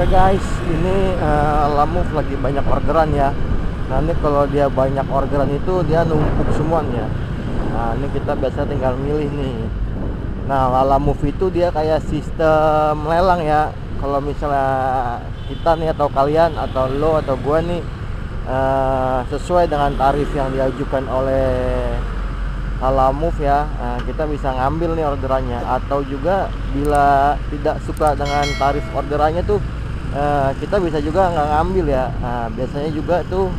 Oke guys, ini Lamove lagi banyak orderan ya. Nah ini kalau dia banyak orderan itu dia numpuk semuanya. Nah ini kita biasa tinggal milih nih. Nah Lamove itu dia kayak sistem lelang ya. Kalau misalnya kita nih atau kalian atau lo atau gua nih sesuai dengan tarif yang diajukan oleh Lamove ya, kita bisa ngambil nih orderannya. Atau juga bila tidak suka dengan tarif orderannya tuh kita bisa juga nggak ngambil ya. Nah, biasanya juga tuh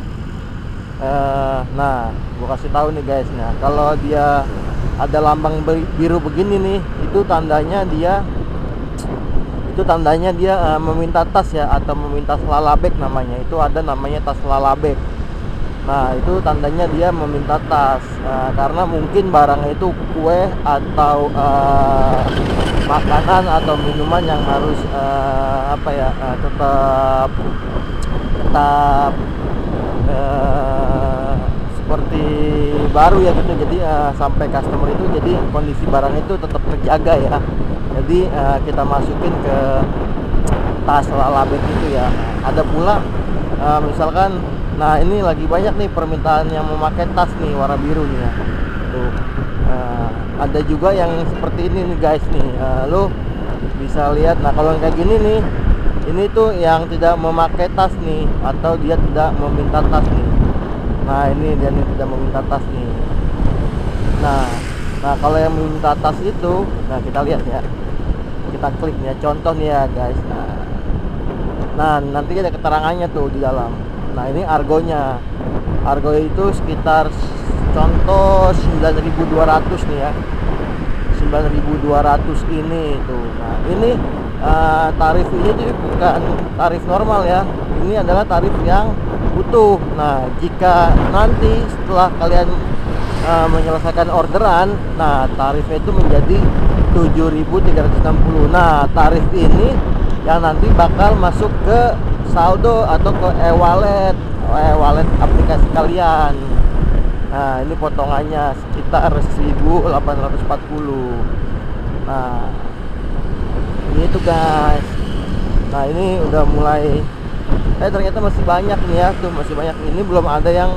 nah gua kasih tahu nih guys, nah kalau dia ada lambang biru begini nih, itu tandanya dia meminta tas ya, atau meminta slalabek namanya. Itu ada namanya tas slalabek. Nah itu tandanya dia meminta tas, karena mungkin barangnya itu kue atau makanan atau minuman yang harus tetap seperti baru ya gitu. Jadi sampai customer itu, jadi kondisi barang itu tetap terjaga ya. Jadi kita masukin ke tas lalabek itu ya. Ada pula misalkan, nah ini lagi banyak nih permintaan yang memakai tas nih warna biru nih ya. Tuh. Ada juga yang seperti ini nih guys nih. Lo bisa lihat. Nah kalau yang kayak gini nih, ini tuh yang tidak memakai tas nih, atau dia tidak meminta tas nih. Nah ini dia nih tidak meminta tas nih. Nah kalau yang meminta tas itu, nah kita lihat ya. Kita klik ya, contoh nih ya guys. Nah nanti ada keterangannya tuh di dalam. Nah ini argonya. Argo itu sekitar contoh 9.200 nih ya. 9.200 ini tuh. Nah ini tarif ini tuh bukan tarif normal ya. Ini adalah tarif yang utuh. Nah jika nanti setelah kalian menyelesaikan orderan, nah tarifnya itu menjadi 7.360. Nah tarif ini yang nanti bakal masuk ke saldo atau ke e-wallet aplikasi kalian. Nah ini potongannya sekitar 1.840. Nah ini tuh guys. Nah ini udah mulai ternyata masih banyak nih ya. Tuh masih banyak. Ini belum ada yang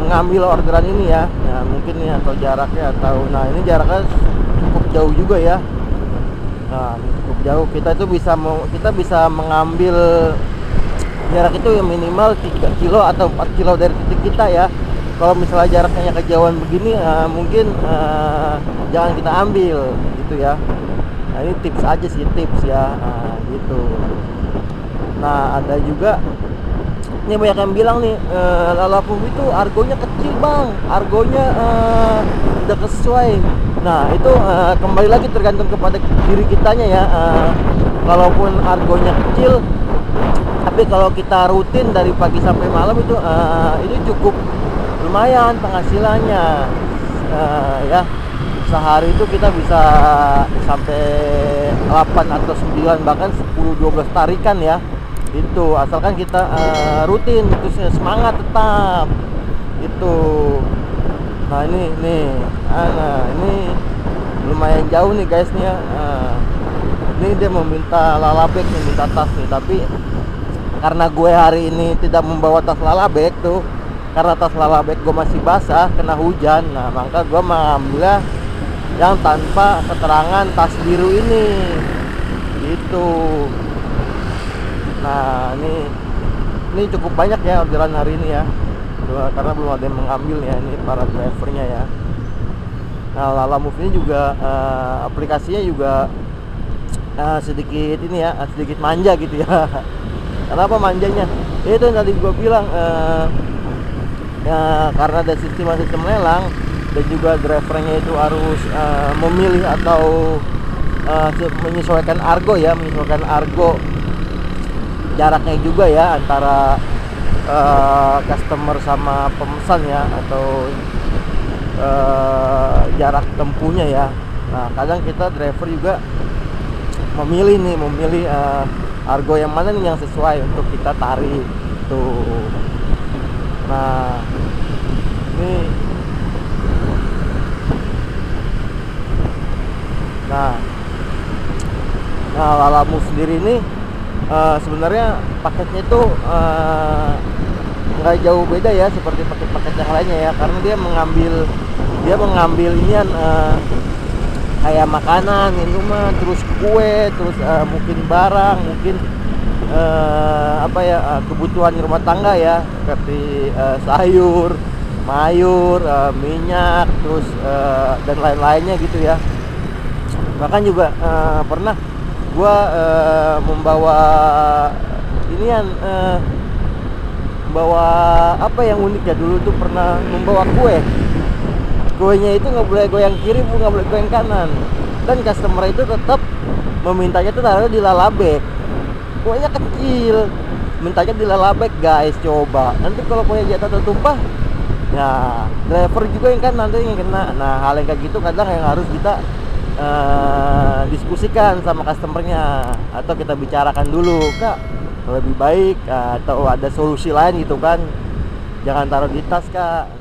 mengambil orderan ini ya. Nah mungkin nih atau jaraknya, atau nah ini jaraknya cukup jauh juga ya. Nah cukup jauh, kita bisa mengambil jarak itu yang minimal 3 kilo atau 4 kilo dari titik kita ya. Kalau misalnya jaraknya kejauhan begini, mungkin jangan kita ambil gitu ya. Nah ini tips aja sih, tips ya. Gitu. Nah ada juga ini banyak yang bilang nih, Lamove itu argonya kecil bang, argonya tidak sesuai. Nah itu kembali lagi tergantung kepada diri kitanya ya. Kalaupun argonya kecil, tapi kalau kita rutin dari pagi sampai malam itu cukup lumayan penghasilannya. Ya sehari itu kita bisa sampai 8 atau 9 bahkan 10-12 tarikan ya. Itu asalkan kita rutin, terus semangat tetap itu. Nah ini lumayan jauh nih guys nih ya. Ini dia meminta lalabek, meminta tas nih, tapi karena gue hari ini tidak membawa tas lalabek tuh, karena tas lalabek gue masih basah kena hujan. Nah maka gue mengambilnya yang tanpa keterangan tas biru ini gitu. Nah ini cukup banyak ya orderan hari ini ya, karena belum ada yang mengambil ya, ini para drivernya ya. Nah Lamove ini juga aplikasinya juga sedikit ini ya, sedikit manja gitu ya. Kenapa manjanya? Itu yang tadi gue bilang, karena ada sistem lelang, dan juga drivernya itu harus memilih atau menyesuaikan argo ya, menyesuaikan argo jaraknya juga ya antara customer sama pemesan ya, atau jarak tempuhnya ya. Nah kadang kita driver juga memilih argo yang mana nih yang sesuai untuk kita tarik tuh. Nah ini Lamove sendiri ini sebenarnya paketnya itu nggak jauh beda ya seperti paket-paket yang lainnya ya, karena dia mengambil inian kayak makanan, minuman, terus kue, terus mungkin barang, mungkin kebutuhan rumah tangga ya, seperti sayur, mayur, minyak, terus dan lain-lainnya gitu ya. Bahkan juga pernah gua membawa inian bawa apa yang unik ya, dulu tuh pernah membawa kuenya itu nggak boleh goyang kiri, nggak boleh goyang kanan, dan customer itu tetap memintanya tuh taruh di lalabek. Kuenya kecil, mintanya di lalabek guys. Coba nanti kalau kuenya jatuh atau tumpah ya driver juga yang kan nanti yang kena. Nah, hal yang kayak gitu kadang yang harus kita diskusikan sama customernya, atau kita bicarakan dulu, Kak, lebih baik atau ada solusi lain gitu kan, jangan taruh di tas, Kak.